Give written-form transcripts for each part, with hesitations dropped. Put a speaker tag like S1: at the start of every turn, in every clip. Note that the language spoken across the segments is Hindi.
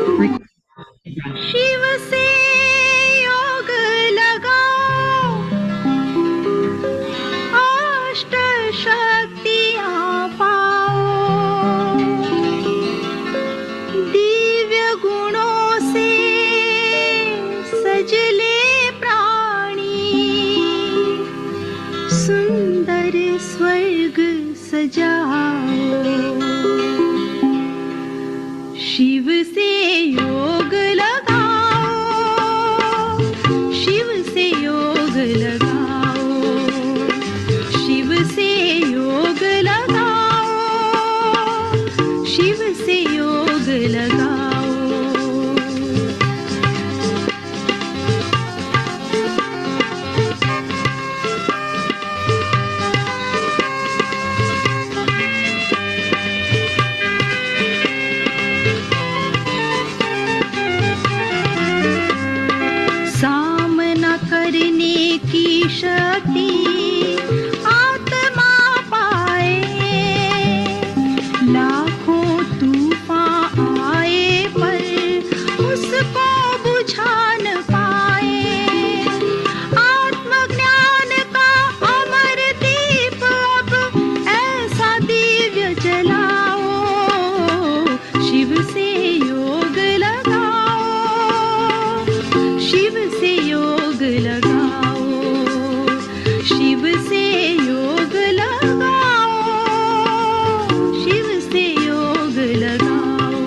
S1: शिव से योग लगाओ, अष्ट शक्तियाँ पाओ, दिव्य गुणों से सजले प्राणी, सुंदर स्वर्ग सजाओ। शिव से योग लगाओ, शिव से योग लगाओ, शिव से योग लगाओ, शिव से योग लगाओ। सामना करने की शक्ति आत्मा पाए, लाखों तूफान आए पर उसको बुझा न पाए। आत्मज्ञान का अमर दीप अब ऐसा दिव्य जलाओ, शिव से योग लगाओ, शिव से योग लगाओ, शिव से योग लगाओ, शिव से योग लगाओ।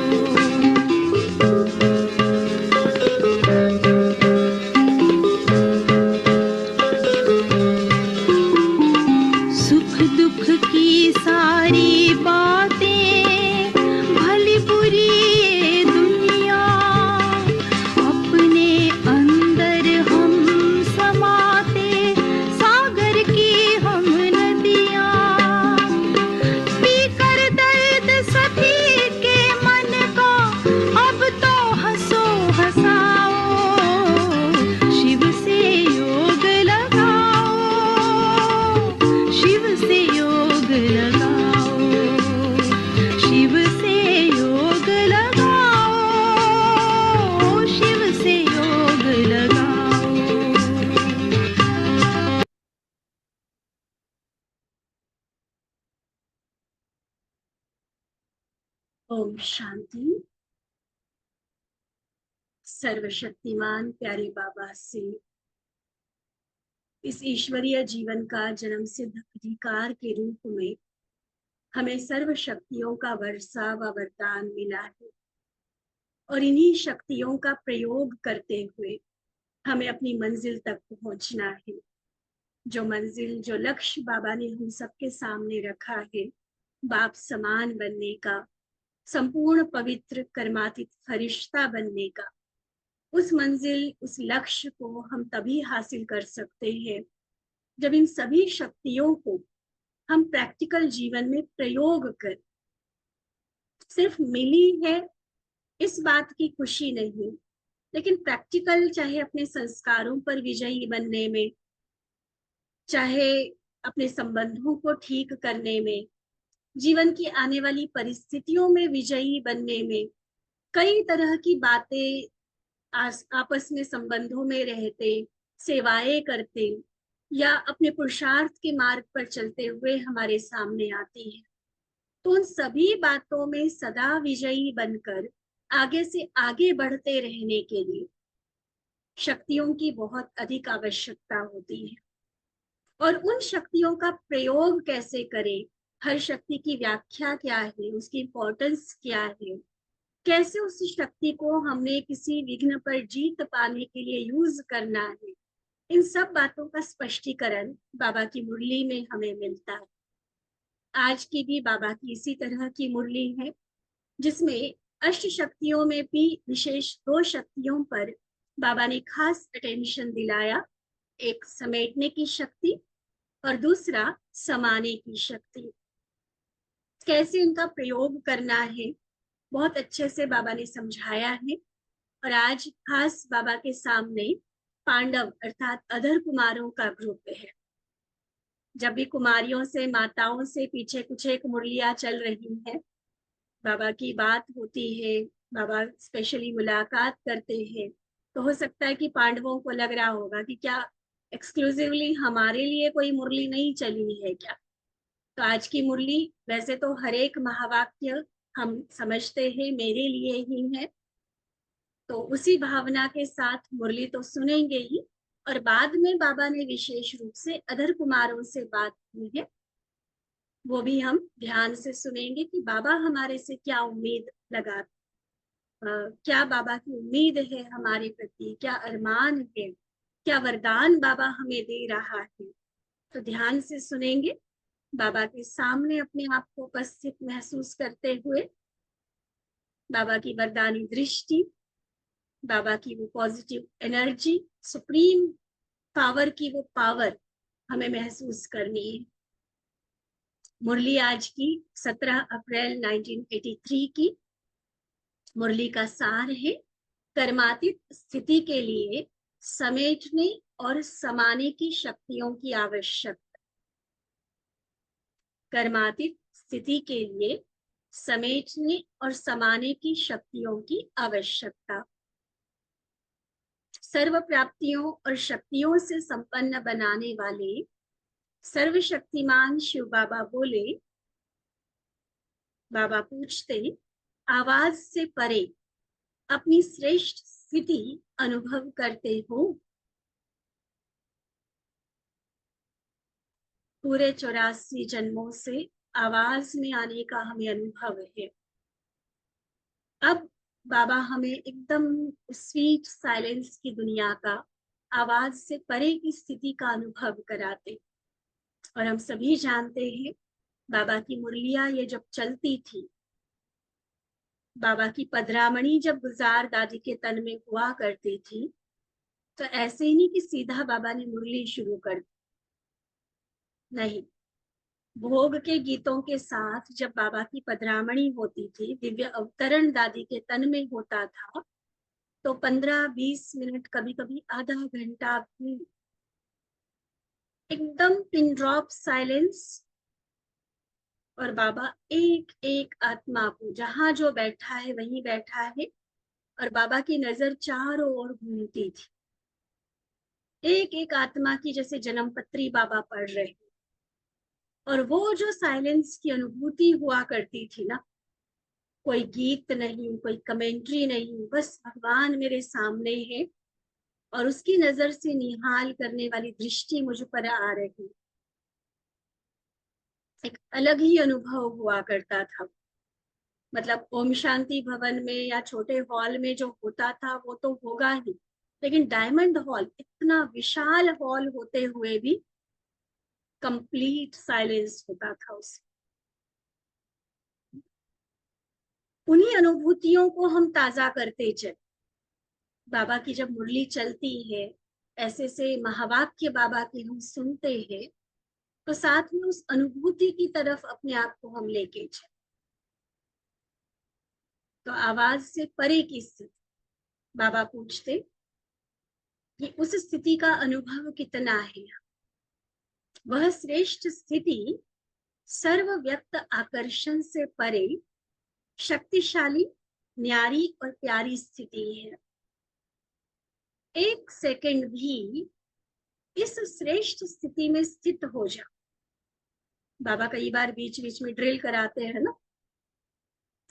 S1: सुख दुख की सारी बातें, भली बुरी ये दुनिया, अपने अंदर हम समाते, सागर की हम नदियाँ, पीकर दर्द सभी के मन का अब तो हंसो हंसाओ, शिव से योग लगाओ, शिव से योग लगाओ, शिव से योग लगाओ, शिव से योग लगाओ।
S2: ओम शांति। सर्वशक्तिमान प्यारे बाबा से इस ईश्वरीय जीवन का जन्म सिद्ध अधिकार के रूप में हमें सर्व शक्तियों का वर्षा व वरदान मिला है, और इन्हीं शक्तियों का प्रयोग करते हुए हमें अपनी मंजिल तक पहुंचना है। जो मंजिल, जो लक्ष्य बाबा ने हम सबके सामने रखा है, बाप समान बनने का, संपूर्ण पवित्र कर्मातीत फरिश्ता बनने का, उस मंजिल, उस लक्ष्य को हम तभी हासिल कर सकते हैं जब इन सभी शक्तियों को हम प्रैक्टिकल जीवन में प्रयोग कर। सिर्फ मिली है इस बात की खुशी नहीं, लेकिन प्रैक्टिकल, चाहे अपने संस्कारों पर विजयी बनने में, चाहे अपने संबंधों को ठीक करने में, जीवन की आने वाली परिस्थितियों में विजयी बनने में, कई तरह की बातें आपस में संबंधों में रहते, सेवाएं करते या अपने पुरुषार्थ के मार्ग पर चलते हुए हमारे सामने आती है। तो उन सभी बातों में सदा विजयी बनकर आगे से आगे बढ़ते रहने के लिए शक्तियों की बहुत अधिक आवश्यकता होती है। और उन शक्तियों का प्रयोग कैसे करें, हर शक्ति की व्याख्या क्या है, उसकी इंपॉर्टेंस क्या है, कैसे उस शक्ति को हमने किसी विघ्न पर जीत पाने के लिए यूज करना है, इन सब बातों का स्पष्टीकरण बाबा की मुरली में हमें मिलता है। आज की भी बाबा की इसी तरह की मुरली है, जिसमें अष्ट शक्तियों में भी विशेष दो शक्तियों पर बाबा ने खास अटेंशन दिलाया। एक समेटने की शक्ति और दूसरा समाने की शक्ति। कैसे उनका प्रयोग करना है बहुत अच्छे से बाबा ने समझाया है। और आज खास बाबा के सामने पांडव अर्थात अधर कुमारों का ग्रुप है। जब भी कुमारियों से, माताओं से पीछे कुछ एक मुरलियां चल रही हैं, बाबा की बात होती है, बाबा स्पेशली मुलाकात करते हैं, तो हो सकता है कि पांडवों को लग रहा होगा कि क्या एक्सक्लूसिवली हमारे लिए कोई मुरली नहीं चली है क्या। तो आज की मुरली वैसे तो हर एक महावाक्य हम समझते हैं मेरे लिए ही है, तो उसी भावना के साथ मुरली तो सुनेंगे ही, और बाद में बाबा ने विशेष रूप से अधर कुमारों से बात की है, वो भी हम ध्यान से सुनेंगे कि बाबा हमारे से क्या उम्मीद लगा, क्या बाबा की उम्मीद है हमारे प्रति, क्या अरमान है, क्या वरदान बाबा हमें दे रहा है। तो ध्यान से सुनेंगे, बाबा के सामने अपने आप को उपस्थित महसूस करते हुए बाबा की वरदानी दृष्टि, बाबा की वो पॉजिटिव एनर्जी, सुप्रीम पावर की वो पावर हमें महसूस करनी है। मुरली आज की 17 अप्रैल 1983 की मुरली का सार है, कर्मातीत स्थिति के लिए समेटने और समाने की शक्तियों की आवश्यकता। कर्मातीत स्थिति के लिए समेटने और समाने की शक्तियों की आवश्यकता। सर्व प्राप्तियों और शक्तियों से संपन्न बनाने वाले सर्वशक्तिमान शिव बाबा बोले, बाबा पूछते, आवाज से परे अपनी श्रेष्ठ स्थिति अनुभव करते हो? पूरे 84 जन्मों से आवाज में आने का हमें अनुभव है। अब बाबा हमें एकदम स्वीट साइलेंस की दुनिया का, आवाज से परे की स्थिति का अनुभव कराते। और हम सभी जानते हैं बाबा की मुरलियां ये जब चलती थी, बाबा की पधरामणी जब गुजार दादी के तन में हुआ करती थी, तो ऐसे ही नहीं कि सीधा बाबा ने मुरली शुरू कर दी, नहीं, भोग के गीतों के साथ जब बाबा की पधरामणी होती थी, दिव्य अवतरण दादी के तन में होता था, तो 15-20 मिनट, कभी कभी आधा घंटा भी एकदम पिन ड्रॉप साइलेंस, और बाबा एक एक आत्मा को, जहां जो बैठा है वहीं बैठा है, और बाबा की नजर चारों ओर घूमती थी, एक एक आत्मा की जैसे जन्म पत्री बाबा पढ़ रहे। और वो जो साइलेंस की अनुभूति हुआ करती थी ना, कोई गीत नहीं, कोई कमेंट्री नहीं, बस भगवान मेरे सामने है और उसकी नजर से निहाल करने वाली दृष्टि मुझ पर आ रही, एक अलग ही अनुभव हुआ करता था। मतलब ओम शांति भवन में या छोटे हॉल में जो होता था वो तो होगा ही, लेकिन डायमंड हॉल, इतना विशाल हॉल होते हुए भी कंप्लीट साइलेंस होता था उसमें। उन्हीं अनुभूतियों को हम ताजा करते चले। बाबा की जब मुरली चलती है, ऐसे से महावाक्य बाबा के हम सुनते हैं, तो साथ में उस अनुभूति की तरफ अपने आप को हम लेके चले। तो आवाज से परे की स्थिति, बाबा पूछते कि उस स्थिति का अनुभव कितना है। वह श्रेष्ठ स्थिति सर्व व्यक्त आकर्षण से परे शक्तिशाली, न्यारी और प्यारी स्थिति है। एक सेकंड भी इस श्रेष्ठ स्थिति में स्थित हो जाओ। बाबा कई बार बीच बीच में ड्रिल कराते हैं ना,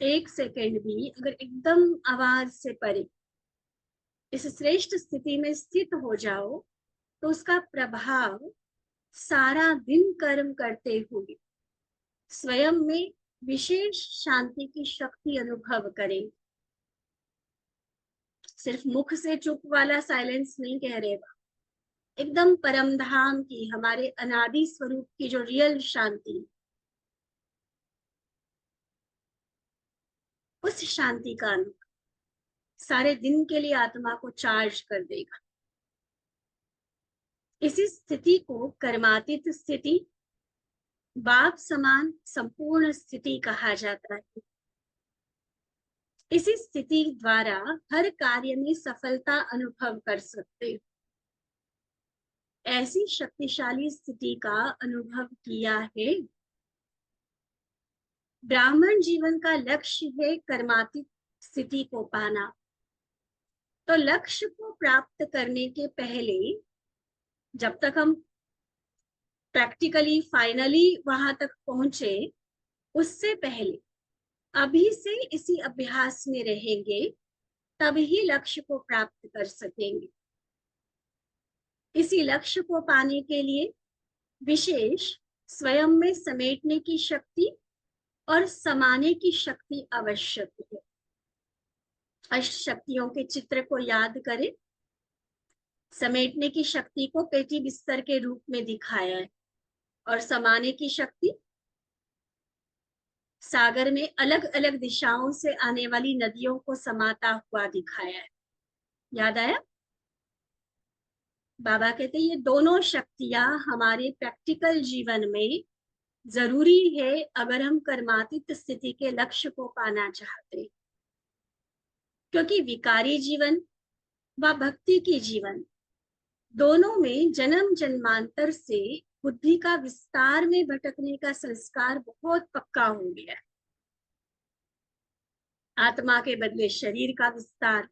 S2: एक सेकंड भी अगर एकदम आवाज से परे इस श्रेष्ठ स्थिति में स्थित हो जाओ, तो उसका प्रभाव सारा दिन कर्म करते हुए स्वयं में विशेष शांति की शक्ति अनुभव करें। सिर्फ मुख से चुप वाला साइलेंस नहीं कह रहे, एकदम परम धाम की, हमारे अनादि स्वरूप की जो रियल शांति, उस शांति का अनुभव सारे दिन के लिए आत्मा को चार्ज कर देगा। इसी स्थिति को कर्मातीत स्थिति, बाप समान संपूर्ण स्थिति कहा जाता है। इसी स्थिति द्वारा हर कार्य में सफलता अनुभव कर सकते हो। ऐसी शक्तिशाली स्थिति का अनुभव किया है। ब्राह्मण जीवन का लक्ष्य है कर्मातीत स्थिति को पाना। तो लक्ष्य को प्राप्त करने के पहले, जब तक हम प्रैक्टिकली फाइनली वहां तक पहुंचे, उससे पहले अभी से इसी अभ्यास में रहेंगे, तभी लक्ष्य को प्राप्त कर सकेंगे। इसी लक्ष्य को पाने के लिए विशेष स्वयं में समेटने की शक्ति और समाने की शक्ति आवश्यक है। अष्ट शक्तियों के चित्र को याद करें। समेटने की शक्ति को पेटी बिस्तर के रूप में दिखाया है, और समाने की शक्ति सागर में अलग अलग दिशाओं से आने वाली नदियों को समाता हुआ दिखाया है। याद आया? बाबा कहते ये दोनों शक्तियां हमारे प्रैक्टिकल जीवन में जरूरी है, अगर हम कर्मातीत स्थिति के लक्ष्य को पाना चाहते। क्योंकि विकारी जीवन व भक्ति की जीवन दोनों में जन्म जन्मांतर से बुद्धि का विस्तार में भटकने का संस्कार बहुत पक्का हो गया है। आत्मा के बदले शरीर का विस्तार,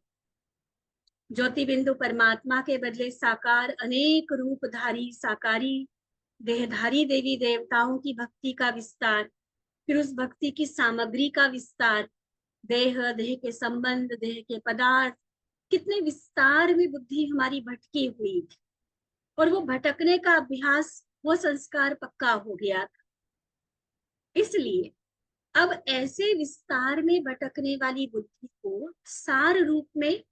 S2: ज्योति बिंदु परमात्मा के बदले साकार अनेक रूपधारी साकारी देहधारी देवी देवताओं की भक्ति का विस्तार, फिर उस भक्ति की सामग्री का विस्तार, देह, देह के संबंध, देह के पदार्थ, कितने विस्तार में बुद्धि हमारी भटकी हुई थी, और वो भटकने का अभ्यास, वो संस्कार पक्का हो गया था। इसलिए अब ऐसे विस्तार में भटकने वाली बुद्धि को सार रूप में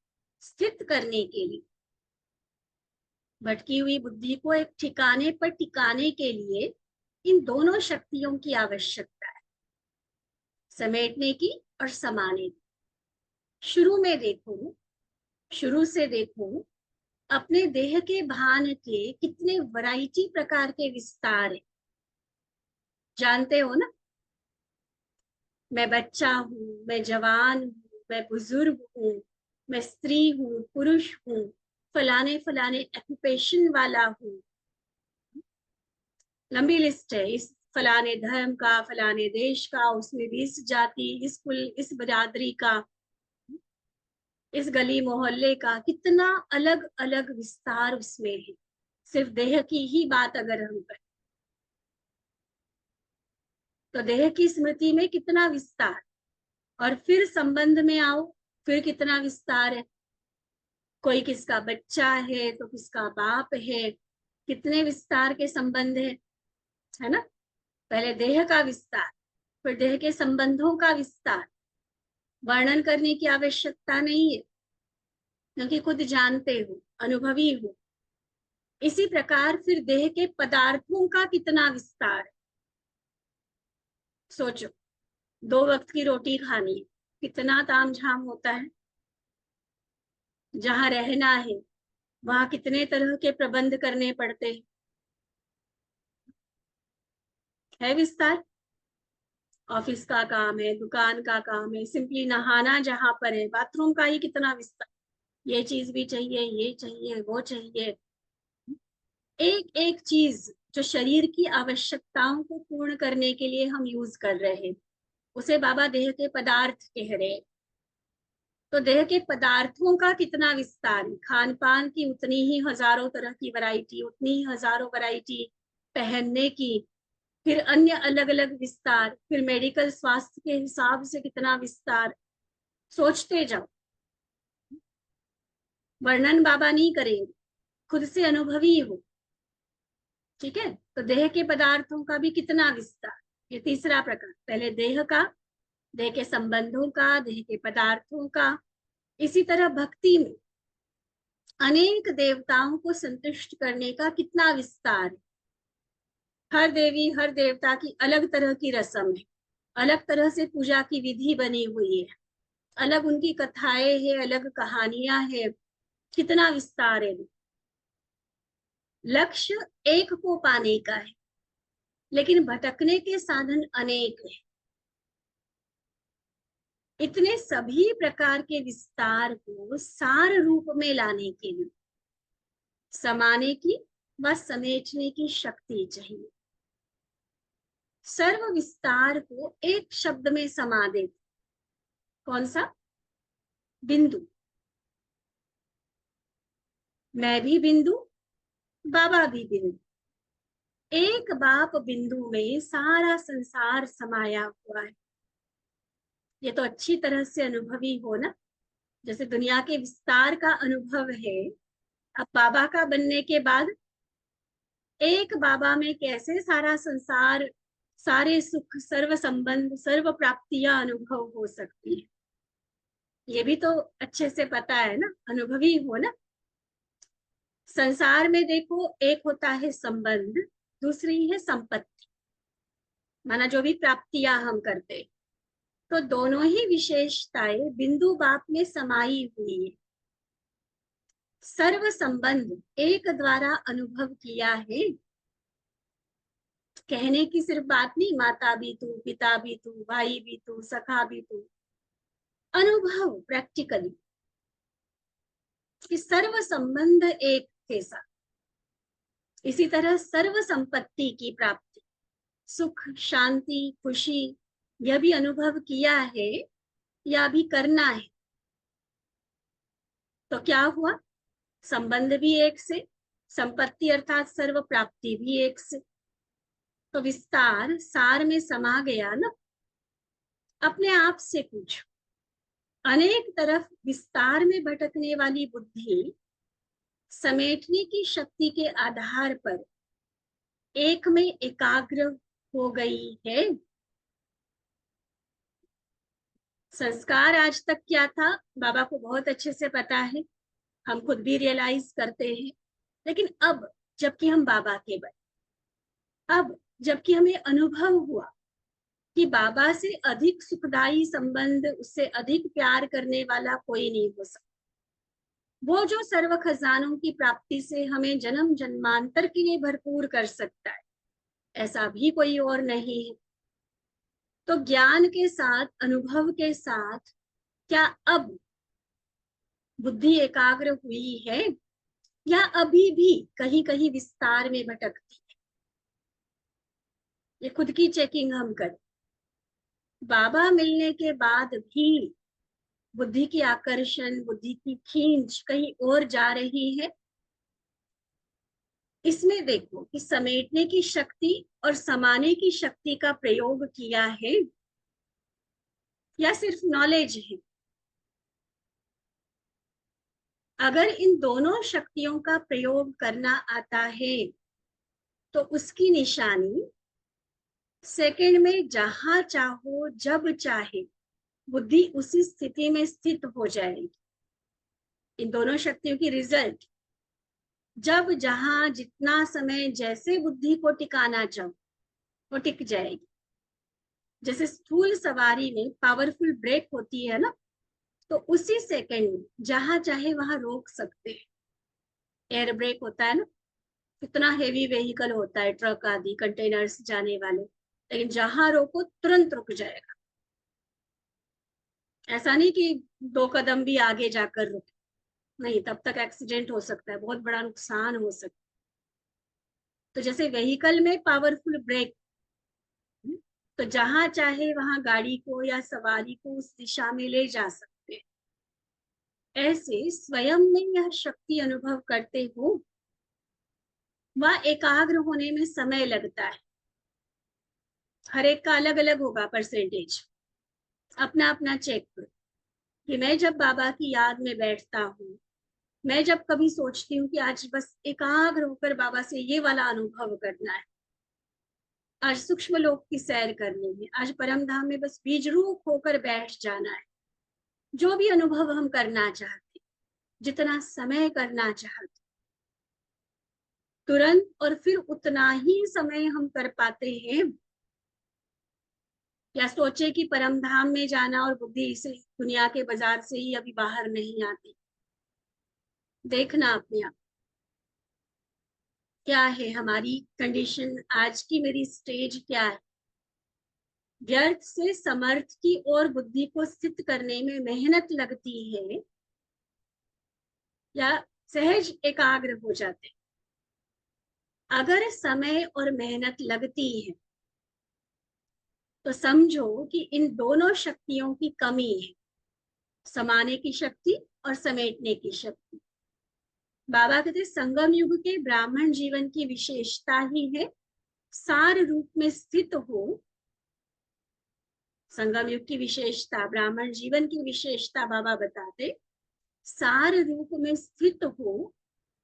S2: स्थित करने के लिए, भटकी हुई बुद्धि को एक ठिकाने पर टिकाने के लिए इन दोनों शक्तियों की आवश्यकता है, समेटने की और समाने की। शुरू से देखो अपने देह के भान के कितने वैरायटी प्रकार के विस्तार है। जानते हो ना, मैं बच्चा हूँ, मैं जवान हूँ, मैं बुजुर्ग हूँ, मैं स्त्री हूँ, पुरुष हूँ, फलाने फलाने ऑक्यूपेशन वाला हूँ। लंबी लिस्ट है, इस फलाने धर्म का, फलाने देश का, उसमें भी इस जाति, इस कुल, इस बिरादरी का, इस गली मोहल्ले का, कितना अलग अलग विस्तार उसमें है। सिर्फ देह की ही बात अगर हम करें तो देह की स्मृति में कितना विस्तार, और फिर संबंध में आओ, फिर कितना विस्तार है। कोई किसका बच्चा है तो किसका बाप है, कितने विस्तार के संबंध है ना। पहले देह का विस्तार, फिर देह के संबंधों का विस्तार। वर्णन करने की आवश्यकता नहीं है, क्योंकि खुद जानते हो, अनुभवी हो। इसी प्रकार फिर देह के पदार्थों का कितना विस्तार है। सोचो, 2 वक्त की रोटी खानी, कितना तामझाम होता है। जहां रहना है वहां कितने तरह के प्रबंध करने पड़ते हैं, है विस्तार। ऑफिस का काम है, दुकान का काम है, सिंपली नहाना जहां पर है, बाथरूम का ही कितना विस्तार। ये चीज भी चाहिए, ये चाहिए, वो चाहिए। एक एक चीज जो शरीर की आवश्यकताओं को पूर्ण करने के लिए हम यूज कर रहे हैं, उसे बाबा देह के पदार्थ कह रहे हैं। तो देह के पदार्थों का कितना विस्तार, खान पान की उतनी ही हजारों तरह की वैरायटी, उतनी ही हजारों वैरायटी पहनने की, फिर अन्य अलग अलग विस्तार, फिर मेडिकल स्वास्थ्य के हिसाब से कितना विस्तार। सोचते जाओ, वर्णन बाबा नहीं करेंगे, खुद से अनुभवी हो। ठीक है, तो देह के पदार्थों का भी कितना विस्तार। ये तीसरा प्रकार, पहले देह का, देह के संबंधों का, देह के पदार्थों का। इसी तरह भक्ति में अनेक देवताओं को संतुष्ट करने का कितना विस्तार है। हर देवी हर देवता की अलग तरह की रस्म है, अलग तरह से पूजा की विधि बनी हुई है, अलग उनकी कथाएं है, अलग कहानियां है, कितना विस्तार है। लक्ष्य एक को पाने का है, लेकिन भटकने के साधन अनेक हैं। इतने सभी प्रकार के विस्तार को सार रूप में लाने के लिए समाने की व समेटने की शक्ति चाहिए। सर्व विस्तार को एक शब्द में समा देते, कौन सा? बिंदु, मैं भी बिंदु, बाबा भी बिंदु। एक बाप बिंदु में सारा संसार समाया हुआ है। ये तो अच्छी तरह से अनुभवी हो ना, जैसे दुनिया के विस्तार का अनुभव है। अब बाबा का बनने के बाद एक बाबा में कैसे सारा संसार, सारे सुख, सर्व संबंध, सर्व प्राप्तियां अनुभव हो सकती है, ये भी तो अच्छे से पता है ना, अनुभवी हो ना। संसार में देखो, एक होता है संबंध, दूसरी है संपत्ति, माना जो भी प्राप्तियां हम करते, तो दोनों ही विशेषताएं बिंदु बाप में समाई हुई है। सर्व संबंध एक द्वारा अनुभव किया है, कहने की सिर्फ बात नहीं, माता भी तू, पिता भी तू, भाई भी तू, सखा भी तू, अनुभव प्रैक्टिकली कि सर्व संबंध एक के साथ। इसी तरह सर्व संपत्ति की प्राप्ति, सुख, शांति, खुशी, यह भी अनुभव किया है या भी करना है। तो क्या हुआ, संबंध भी एक से, संपत्ति अर्थात सर्व प्राप्ति भी एक से, तो विस्तार सार में समा गया ना। अपने आप से पूछो, अनेक तरफ विस्तार में भटकने वाली बुद्धि समेटने की शक्ति के आधार पर एक में एकाग्र हो गई है। संस्कार आज तक क्या था, बाबा को बहुत अच्छे से पता है, हम खुद भी रियलाइज करते हैं। लेकिन अब जबकि हम बाबा के बने, अब जबकि हमें अनुभव हुआ कि बाबा से अधिक सुखदायी संबंध, उससे अधिक प्यार करने वाला कोई नहीं हो सकता, वो जो सर्व खजानों की प्राप्ति से हमें जन्म जन्मांतर के लिए भरपूर कर सकता है, ऐसा भी कोई और नहीं है। तो ज्ञान के साथ, अनुभव के साथ, क्या अब बुद्धि एकाग्र हुई है या अभी भी कहीं कहीं विस्तार में भटकती है? ये खुद की चेकिंग हम करें। बाबा मिलने के बाद भी बुद्धि की आकर्षण, बुद्धि की खींच कहीं और जा रही है। इसमें देखो कि समेटने की शक्ति और समाने की शक्ति का प्रयोग किया है या सिर्फ नॉलेज है। अगर इन दोनों शक्तियों का प्रयोग करना आता है तो उसकी निशानी सेकंड में जहां चाहो जब चाहे बुद्धि उसी स्थिति में स्थित हो जाएगी। इन दोनों शक्तियों की रिजल्ट, जब जहां जितना समय जैसे बुद्धि को टिकाना चाहो वो टिक जाएगी। जैसे स्थूल सवारी में पावरफुल ब्रेक होती है ना, तो उसी सेकंड में जहां चाहे वहां रोक सकते हैं। एयर ब्रेक होता है ना, कितना हेवी व्हीकल होता है, ट्रक आदि, कंटेनर्स जाने वाले, लेकिन जहां रोको तुरंत रुक जाएगा। ऐसा नहीं कि 2 कदम भी आगे जाकर रुके, नहीं, तब तक एक्सीडेंट हो सकता है, बहुत बड़ा नुकसान हो सकता है। तो जैसे व्हीकल में पावरफुल ब्रेक, तो जहां चाहे वहां गाड़ी को या सवारी को उस दिशा में ले जा सकते हैं। ऐसे स्वयं में यह शक्ति अनुभव करते हो, वह एकाग्र होने में समय लगता है। हर एक का अलग अलग होगा परसेंटेज, अपना अपना चेक करो कि मैं जब बाबा की याद में बैठता हूँ, मैं जब कभी सोचती हूँ कि आज बस एकाग्र होकर बाबा से ये वाला अनुभव करना है, आज सूक्ष्म लोक की सैर करनी है, आज परम धाम में बस बीज रूप होकर बैठ जाना है, जो भी अनुभव हम करना चाहते, जितना समय करना चाहते, तुरंत और फिर उतना ही समय हम कर पाते हैं, या सोचे कि परम धाम में जाना और बुद्धि इसे दुनिया के बाजार से ही अभी बाहर नहीं आती। देखना अपने आप क्या है हमारी कंडीशन, आज की मेरी स्टेज क्या है। व्यर्थ से समर्थ की और बुद्धि को स्थित करने में मेहनत लगती है या सहज एकाग्र हो जाते। अगर समय और मेहनत लगती है तो समझो कि इन दोनों शक्तियों की कमी है। समाने की शक्ति और समेटने की शक्ति। बाबा कहते संगम युग के ब्राह्मण जीवन की विशेषता ही है सार रूप में स्थित हो। संगम युग की विशेषता, ब्राह्मण जीवन की विशेषता बाबा बताते सार रूप में स्थित हो,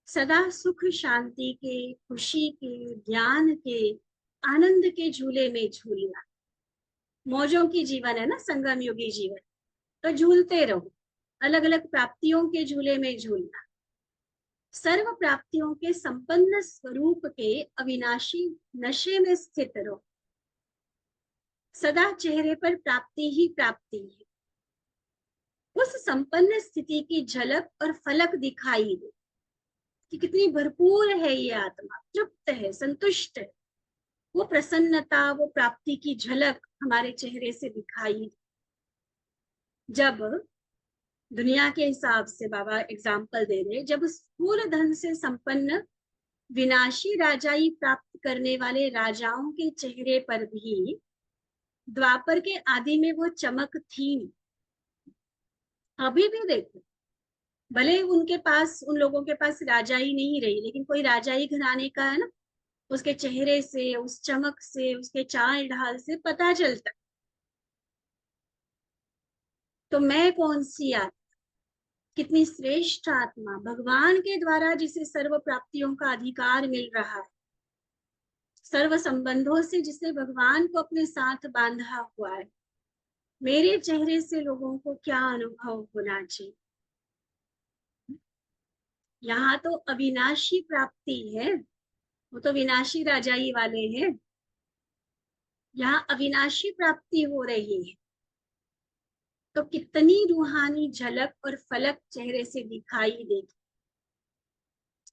S2: सदा सुख शांति के, खुशी के, ज्ञान के, आनंद के झूले में झूलना। मौजों की जीवन है ना संगम युगी जीवन, तो झूलते रहो, अलग अलग प्राप्तियों के झूले में झूलना। सर्व प्राप्तियों के संपन्न स्वरूप के अविनाशी नशे में स्थित रहो। सदा चेहरे पर प्राप्ति ही प्राप्ति है। उस संपन्न स्थिति की झलक और फलक दिखाई दे कि कितनी भरपूर है ये आत्मा, तृप्त है, संतुष्ट है। वो प्रसन्नता, वो प्राप्ति की झलक हमारे चेहरे से दिखाई दे। जब दुनिया के हिसाब से बाबा एग्जाम्पल दे रहे, जब स्थूल धन से संपन्न विनाशी राजाई प्राप्त करने वाले राजाओं के चेहरे पर भी द्वापर के आदि में वो चमक थी। अभी भी देखो, भले उनके पास, उन लोगों के पास राजाई नहीं रही, लेकिन कोई राजाई घराने का है ना, उसके चेहरे से, उस चमक से, उसके चाल ढाल से पता चलता। तो मैं कौन सी आत्मा, कितनी श्रेष्ठ आत्मा, भगवान के द्वारा जिसे सर्व प्राप्तियों का अधिकार मिल रहा है, सर्व संबंधों से जिसे भगवान को अपने साथ बांधा हुआ है। मेरे चेहरे से लोगों को क्या अनुभव होना चाहिए? यहाँ तो अविनाशी प्राप्ति है, वो तो विनाशी राजाई वाले हैं। यहाँ अविनाशी प्राप्ति हो रही है, तो कितनी रूहानी झलक और फलक चेहरे से दिखाई देगी।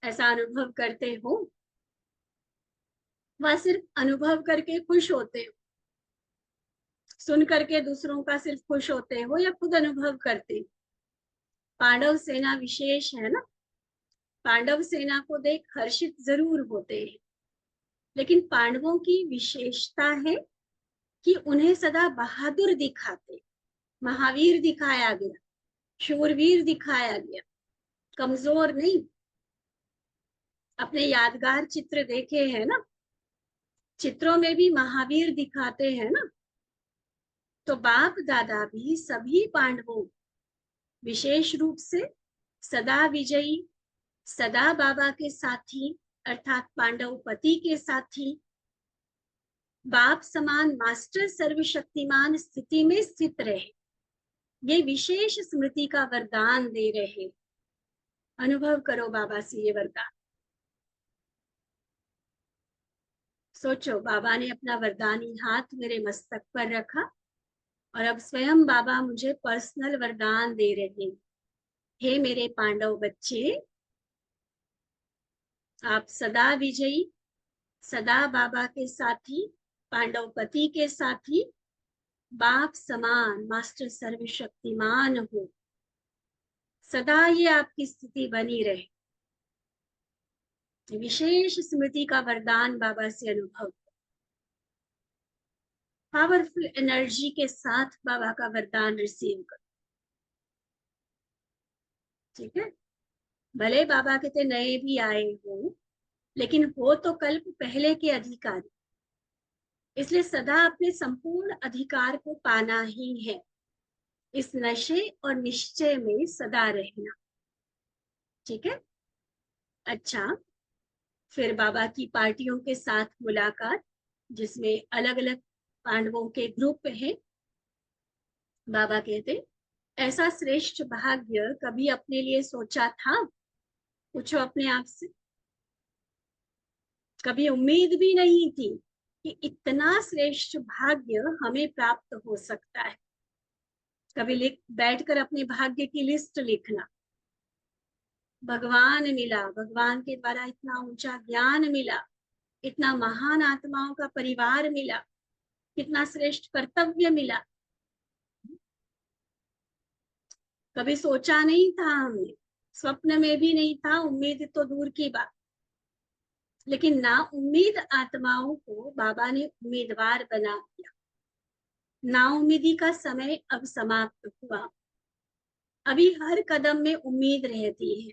S2: ऐसा अनुभव करते हो? वह सिर्फ अनुभव करके खुश होते हो, सुन करके दूसरों का सिर्फ खुश होते हो, या खुद अनुभव करते हो? पांडव सेना विशेष है ना, पांडव सेना को देख हर्षित जरूर होते हैं, लेकिन पांडवों की विशेषता है कि उन्हें सदा बहादुर दिखाते, महावीर दिखाया गया, शूरवीर दिखाया गया, कमजोर नहीं। अपने यादगार चित्र देखे हैं ना, चित्रों में भी महावीर दिखाते हैं ना। तो बाप दादा भी सभी पांडवों, विशेष रूप से सदा विजयी, सदा बाबा के साथी अर्थात पांडव पति के साथी, बाप समान मास्टर सर्वशक्तिमान स्थिति में स्थित रहे, ये विशेष स्मृति का वरदान दे रहे। अनुभव करो बाबा से ये वरदान। सोचो, बाबा ने अपना वरदानी हाथ मेरे मस्तक पर रखा और अब स्वयं बाबा मुझे पर्सनल वरदान दे रहे। हे मेरे पांडव बच्चे, आप सदा विजयी, सदा बाबा के साथी, पांडव पति के साथी, बाप समान मास्टर सर्वशक्तिमान हो। सदा ये आपकी स्थिति बनी रहे। विशेष स्मृति का वरदान बाबा से अनुभव, पावरफुल एनर्जी के साथ बाबा का वरदान रिसीव करो। ठीक है, भले बाबा कहते नए भी आए हो, लेकिन हो तो कल्प पहले के अधिकारी, इसलिए सदा अपने संपूर्ण अधिकार को पाना ही है। इस नशे और निश्चय में सदा रहना। ठीक है, अच्छा, फिर बाबा की पार्टियों के साथ मुलाकात, जिसमें अलग अलग पांडवों के ग्रुप हैं। बाबा कहते ऐसा श्रेष्ठ भाग्य कभी अपने लिए सोचा था? पूछो अपने आप से। कभी उम्मीद भी नहीं थी कि इतना श्रेष्ठ भाग्य हमें प्राप्त हो सकता है। कभी बैठकर अपने भाग्य की लिस्ट लिखना। भगवान मिला, भगवान के द्वारा इतना ऊंचा ज्ञान मिला, इतना महान आत्माओं का परिवार मिला, कितना श्रेष्ठ कर्तव्य मिला। कभी सोचा नहीं था हमने, स्वप्न में भी नहीं था, उम्मीद तो दूर की बात। लेकिन ना उम्मीद आत्माओं को बाबा ने उम्मीदवार बना दिया। नाउम्मीदी का समय अब समाप्त हुआ। अभी हर कदम में उम्मीद रहती है,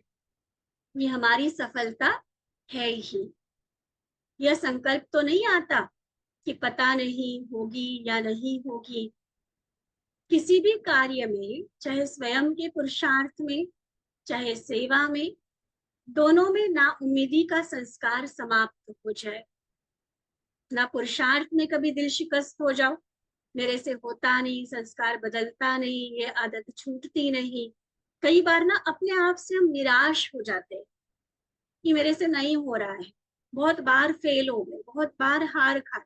S2: ये हमारी सफलता है ही। यह संकल्प तो नहीं आता कि पता नहीं होगी या नहीं होगी। किसी भी कार्य में, चाहे स्वयं के पुरुषार्थ में, चाहे सेवा में, दोनों में ना उम्मीदी का संस्कार समाप्त हो जाए। ना पुरुषार्थ में कभी दिल शिकस्त हो जाओ, मेरे से होता नहीं, संस्कार बदलता नहीं, ये आदत छूटती नहीं। कई बार ना अपने आप से हम निराश हो जाते हैं कि मेरे से नहीं हो रहा है, बहुत बार फेल हो गए, बहुत बार हार खाए।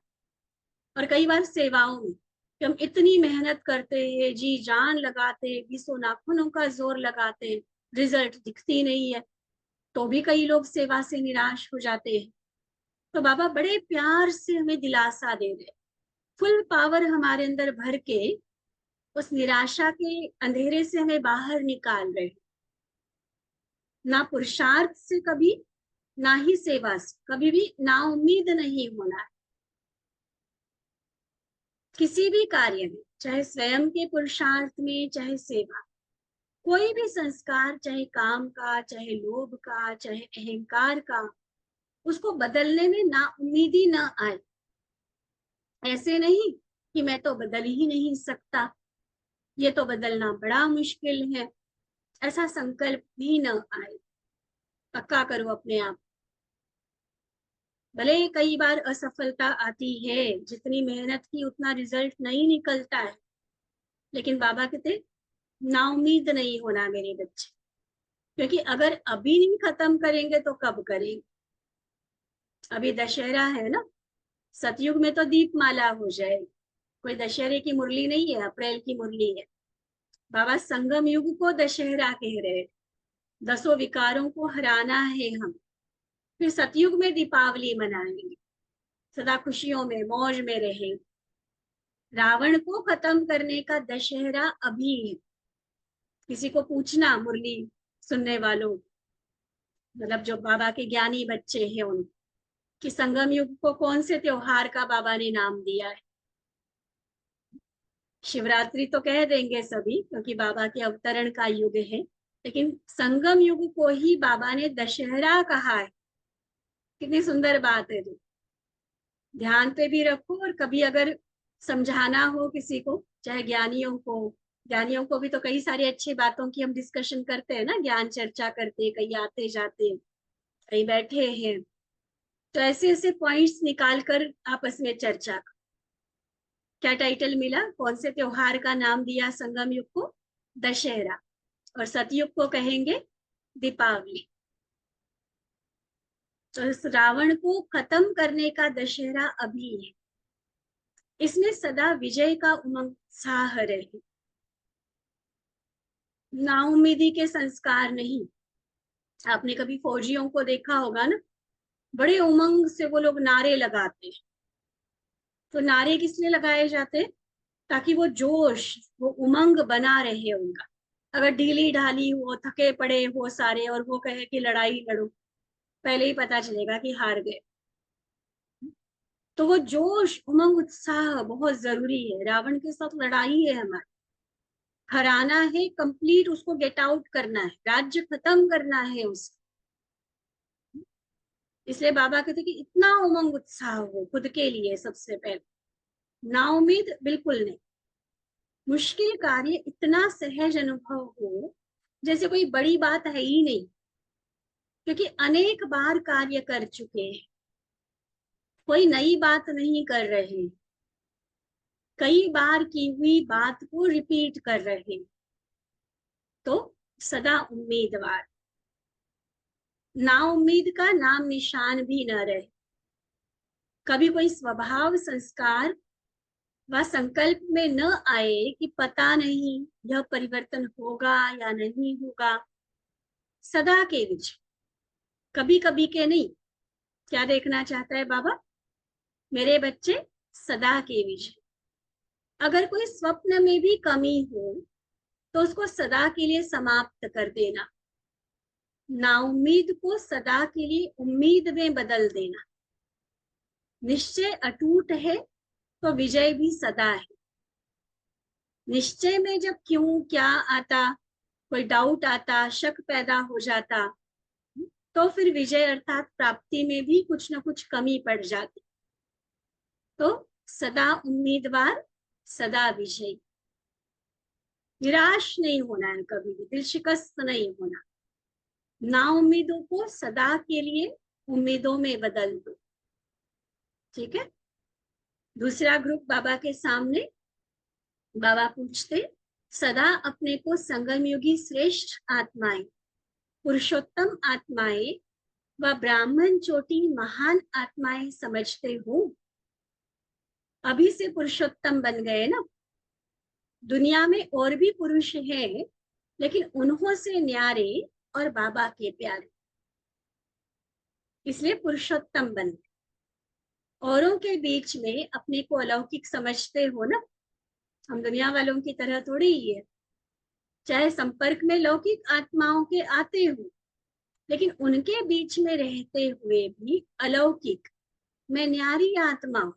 S2: और कई बार सेवाओं में कि हम इतनी मेहनत करते हैं, जी जान लगाते हैं, बीसों नाखूनों का जोर लगाते हैं, रिजल्ट दिखती नहीं है, तो भी कई लोग सेवा से निराश हो जाते हैं। तो बाबा बड़े प्यार से हमें दिलासा दे रहे, फुल पावर हमारे अंदर भर के उस निराशा के अंधेरे से हमें बाहर निकाल रहे। ना पुरुषार्थ से कभी, ना ही सेवा से कभी भी ना उम्मीद नहीं होना है। किसी भी कार्य में, चाहे स्वयं के पुरुषार्थ में, चाहे सेवा, कोई भी संस्कार, चाहे काम का, चाहे लोभ का, चाहे अहंकार का, उसको बदलने में ना उम्मीदी ना आए। ऐसे नहीं कि मैं तो बदल ही नहीं सकता, ये तो बदलना बड़ा मुश्किल है, ऐसा संकल्प भी न आए। पक्का करो अपने आप। भले कई बार असफलता आती है, जितनी मेहनत की उतना रिजल्ट नहीं निकलता है, लेकिन बाबा कहते नाउम्मीद नहीं होना मेरे बच्चे, क्योंकि अगर अभी नहीं खत्म करेंगे तो कब करेंगे। अभी दशहरा है ना, सतयुग में तो दीपमाला हो जाएगी, कोई दशहरे की मुरली नहीं है, अप्रैल की मुरली है। बाबा संगम युग को दशहरा कह रहे, दसों विकारों को हराना है हम, फिर सतयुग में दीपावली मनाएंगे, सदा खुशियों में मौज में रहेंगे। रावण को खत्म करने का दशहरा अभी है। किसी को पूछना, मुरली सुनने वालों, मतलब जो बाबा के ज्ञानी बच्चे हैं, उन कि संगम युग को कौन से त्योहार का बाबा ने नाम दिया है। शिवरात्रि तो कह देंगे सभी, क्योंकि बाबा के अवतरण का युग है, लेकिन संगम युग को ही बाबा ने दशहरा कहा है। कितनी सुंदर बात है। ध्यान पे भी रखो, और कभी अगर समझाना हो किसी को, चाहे ज्ञानियों को भी तो कई सारी अच्छी बातों की हम डिस्कशन करते हैं ना, ज्ञान चर्चा करते हैं, कहीं आते जाते, कहीं बैठे हैं, तो ऐसे ऐसे पॉइंट्स निकाल कर आपस में चर्चा। क्या टाइटल मिला, कौन से त्योहार का नाम दिया संगम युग को? दशहरा। और सतयुग को कहेंगे दीपावली। तो इस रावण को खत्म करने का दशहरा अभी है, इसमें सदा विजय का उमंग उत्साह रहे, नाउम्मीदी के संस्कार नहीं। आपने कभी फौजियों को देखा होगा ना, बड़े उमंग से वो लोग नारे लगाते हैं। तो नारे किस लिए लगाए जाते हैं? ताकि वो जोश, वो उमंग बना रहे उनका। अगर ढीली ढाली हो, थके पड़े हो सारे, और वो कहे कि लड़ाई लड़ो, पहले ही पता चलेगा कि हार गए। तो वो जोश, उमंग, उत्साह बहुत जरूरी है। रावण के साथ लड़ाई है हमारी, हराना है, कंप्लीट उसको गेट आउट करना है, राज्य खत्म करना है उसको। इसलिए बाबा कहते कि इतना उमंग उत्साह हो खुद के लिए सबसे पहले, नाउम्मीद बिल्कुल नहीं। मुश्किल कार्य इतना सहज अनुभव हो जैसे कोई बड़ी बात है ही नहीं, क्योंकि अनेक बार कार्य कर चुके हैं, कोई नई बात नहीं कर रहे, कई बार की हुई बात को रिपीट कर रहे, तो सदा उम्मीदवार, ना उम्मीद का नाम निशान भी न रहे। कभी कोई स्वभाव, संस्कार व संकल्प में न आए कि पता नहीं यह परिवर्तन होगा या नहीं होगा। सदा के विजय, कभी कभी के नहीं। क्या देखना चाहता है बाबा? मेरे बच्चे सदा के विजय। अगर कोई स्वप्न में भी कमी हो तो उसको सदा के लिए समाप्त कर देना, नाउम्मीद को सदा के लिए उम्मीद में बदल देना। निश्चय अटूट है तो विजय भी सदा है। निश्चय में जब क्यों क्या आता, कोई डाउट आता, शक पैदा हो जाता, तो फिर विजय अर्थात प्राप्ति में भी कुछ ना कुछ कमी पड़ जाती। तो सदा उम्मीदवार, सदा विजयी, निराश नहीं होना है, कभी भी दिल शिकस्त नहीं होना। ना उम्मीदों को सदा के लिए उम्मीदों में बदल दो। ठीक है। दूसरा ग्रुप बाबा के सामने, बाबा पूछते, सदा अपने को संगम युगी श्रेष्ठ आत्माएं, पुरुषोत्तम आत्माएं व ब्राह्मण चोटी महान आत्माएं समझते हो? अभी से पुरुषोत्तम बन गए ना। दुनिया में और भी पुरुष हैं, लेकिन उन्हों से न्यारे और बाबा के प्यारे, इसलिए पुरुषोत्तम बन गए। औरों के बीच में अपने को अलौकिक समझते हो ना। हम दुनिया वालों की तरह थोड़ी ही है। चाहे संपर्क में लौकिक आत्माओं के आते हो, लेकिन उनके बीच में रहते हुए भी अलौकिक, मैं न्यारी आत्मा हूं,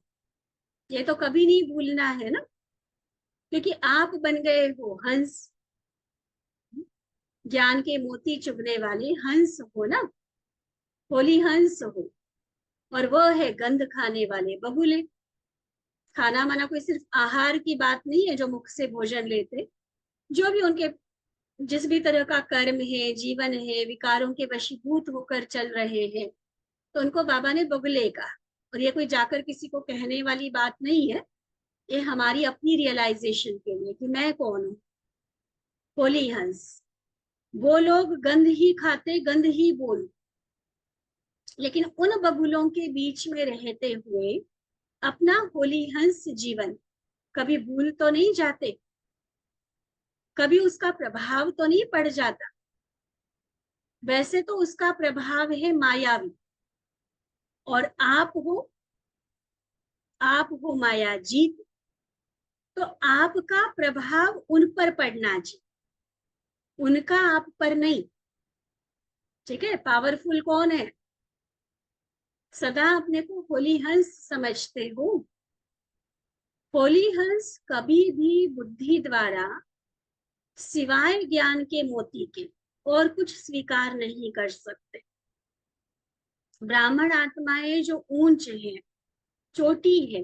S2: ये तो कभी नहीं भूलना है ना। क्योंकि आप बन गए हो हंस, ज्ञान के मोती चुभने वाले हंस हो ना, होली हंस हो। और वो है गंध खाने वाले बगुले। खाना माना कोई सिर्फ आहार की बात नहीं है, जो मुख से भोजन लेते, जो भी उनके जिस भी तरह का कर्म है, जीवन है, विकारों के वशीभूत होकर चल रहे हैं, तो उनको बाबा ने बगुले कहा। और ये कोई जाकर किसी को कहने वाली बात नहीं है, ये हमारी अपनी रियलाइजेशन के लिए कि मैं कौन हूँ। होली हंस, वो लोग गंध ही खाते, गंध ही बोल, लेकिन उन बबूलों के बीच में रहते हुए अपना होली हंस जीवन कभी भूल तो नहीं जाते, कभी उसका प्रभाव तो नहीं पड़ जाता। वैसे तो उसका प्रभाव है मायावी, और आप हो माया जीत, तो आपका प्रभाव उन पर पड़ना चाहिए, उनका आप पर नहीं। ठीक है। पावरफुल कौन है? सदा अपने को होली हंस समझते हो। होली हंस कभी भी बुद्धि द्वारा सिवाय ज्ञान के मोती के और कुछ स्वीकार नहीं कर सकते। ब्राह्मण आत्माएं जो ऊंच है, चोटी है,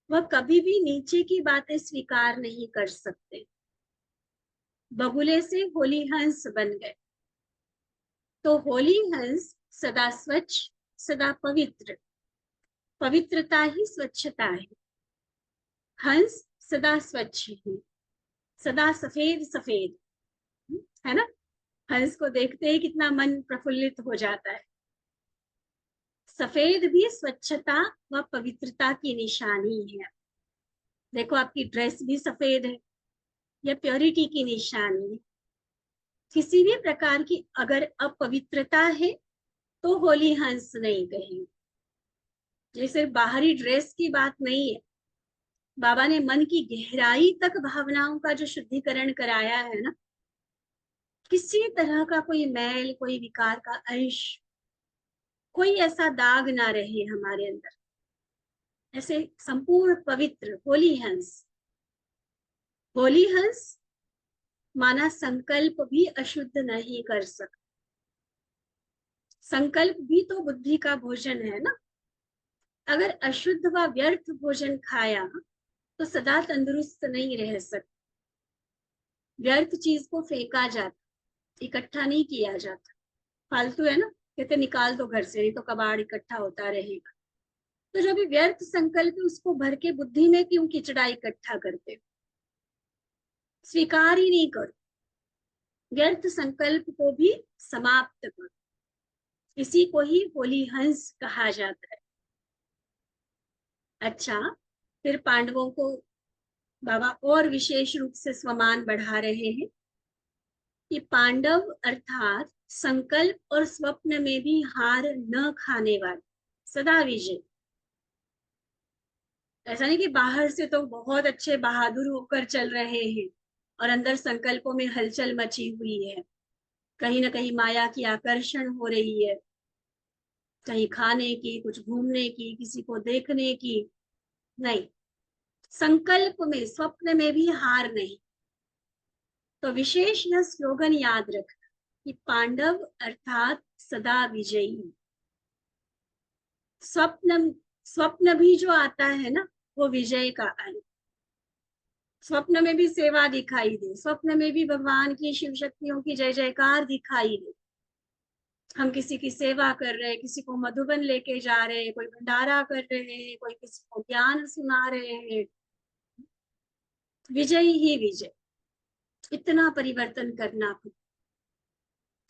S2: वह कभी भी नीचे की बातें स्वीकार नहीं कर सकते। बगुले से होली हंस बन गए, तो होली हंस सदा स्वच्छ, सदा पवित्र, पवित्रता ही स्वच्छता है। हंस सदा स्वच्छ है, सदा सफेद सफेद, है ना। हंस को देखते ही कितना मन प्रफुल्लित हो जाता है। सफेद भी स्वच्छता व पवित्रता की निशानी है। देखो आपकी ड्रेस भी सफेद है, यह प्योरिटी की निशानी है। किसी भी प्रकार की अगर अपवित्रता है तो होली हंस नहीं कहेंगे। ये सिर्फ बाहरी ड्रेस की बात नहीं है, बाबा ने मन की गहराई तक भावनाओं का जो शुद्धिकरण कराया है ना, किसी तरह का कोई मैल, कोई विकार का अंश, कोई ऐसा दाग ना रहे हमारे अंदर, ऐसे संपूर्ण पवित्र होली हंस। होली हंस माना संकल्प भी अशुद्ध नहीं कर सकता। संकल्प भी तो बुद्धि का भोजन है ना। अगर अशुद्ध व व्यर्थ भोजन खाया तो सदा तंदुरुस्त नहीं रह सकता। व्यर्थ चीज को फेंका जाता, इकट्ठा नहीं किया जाता। फालतू है ना, कहते निकाल दो घर से, नहीं तो कबाड़ इकट्ठा होता रहेगा। तो जो भी व्यर्थ संकल्प है उसको भर के बुद्धि में क्यों किचड़ा इकट्ठा करते हो? स्वीकार ही नहीं करो, व्यर्थ संकल्प को भी समाप्त करो। इसी को ही होली हंस कहा जाता है। अच्छा, फिर पांडवों को बाबा और विशेष रूप से स्वमान बढ़ा रहे हैं कि पांडव अर्थात संकल्प और स्वप्न में भी हार न खाने वाले, सदा विजय। ऐसा नहीं कि बाहर से तो बहुत अच्छे बहादुर होकर चल रहे हैं और अंदर संकल्पों में हलचल मची हुई है, कहीं ना कहीं माया की आकर्षण हो रही है, कहीं खाने की, कुछ घूमने की, किसी को देखने की। नहीं, संकल्प में, स्वप्न में भी हार नहीं। तो विशेष यह स्लोगन याद रखना कि पांडव अर्थात सदा विजयी। स्वप्न स्वप्न भी जो आता है ना, वो विजय का अंग। स्वप्न में भी सेवा दिखाई दे, स्वप्न में भी भगवान की शिव शक्तियों की जय जयकार दिखाई दे। हम किसी की सेवा कर रहे हैं, किसी को मधुबन लेके जा रहे हैं, कोई भंडारा कर रहे हैं, कोई किसी को ज्ञान सुना रहे हैं, विजय ही विजय। इतना परिवर्तन करना।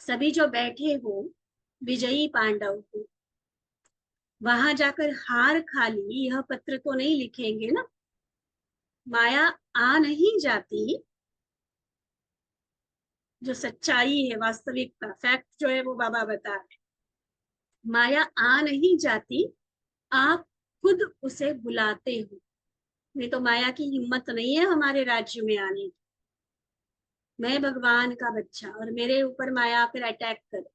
S2: सभी जो बैठे हो विजयी पांडव को, वहां जाकर हार खा ली यह पत्र तो नहीं लिखेंगे ना। माया आ नहीं जाती। जो सच्चाई है, वास्तविकता, फैक्ट जो है वो बाबा बता रहे, माया आ नहीं जाती, आप खुद उसे बुलाते हो। नहीं तो माया की हिम्मत नहीं है हमारे राज्य में आने की। मैं भगवान का बच्चा और मेरे ऊपर माया आकर अटैक करे,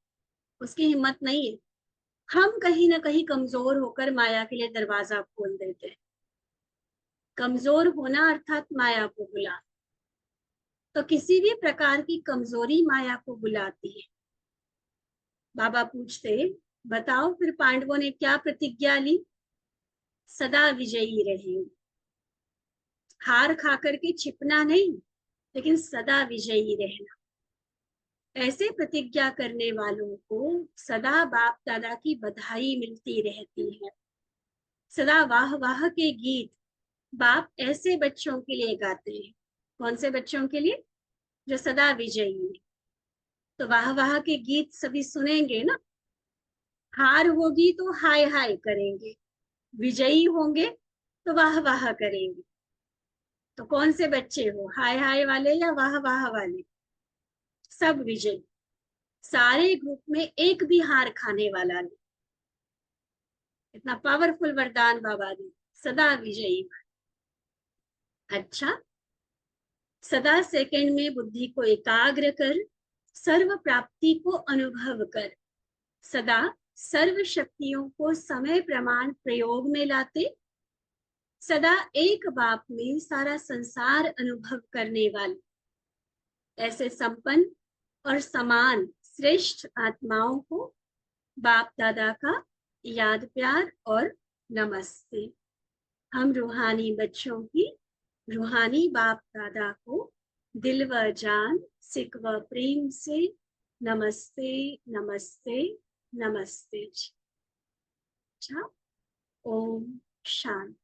S2: उसकी हिम्मत नहीं है। हम कहीं ना कहीं कमजोर होकर माया के लिए दरवाजा खोल देते हैं। कमजोर होना अर्थात माया को बुलाना। तो किसी भी प्रकार की कमजोरी माया को बुलाती है। बाबा पूछते, बताओ फिर पांडवों ने क्या प्रतिज्ञा ली? सदा विजयी रहेंगे। हार खा करके छिपना नहीं, लेकिन सदा विजयी रहना। ऐसे प्रतिज्ञा करने वालों को सदा बाप दादा की बधाई मिलती रहती है। सदा वाह वाह के गीत बाप ऐसे बच्चों के लिए गाते हैं। कौन से बच्चों के लिए? जो सदा विजयी है। तो वाह वाह के गीत सभी सुनेंगे ना। हार होगी तो हाय हाय करेंगे, विजयी होंगे तो वाह वाह करेंगे। तो कौन से बच्चे हो, हाय हाय वाले या वाह वाह वाले? सब विजयी। सारे ग्रुप में एक भी हार खाने वाला नहीं। इतना पावरफुल वरदान बाबा ने, सदा विजयी। अच्छा, सदा सेकंड में बुद्धि को एकाग्र कर, सर्व प्राप्ति को अनुभव कर, सदा सर्व शक्तियों को समय प्रमाण प्रयोग में लाते, सदा एक बाप में सारा संसार अनुभव करने वाले, ऐसे संपन्न और समान श्रेष्ठ आत्माओं को बाप दादा का याद प्यार और नमस्ते। हम रूहानी बच्चों की रूहानी बाप दादा को दिल व जान सिक व प्रेम से नमस्ते नमस्ते नमस्ते। अच्छा, ओम शांति।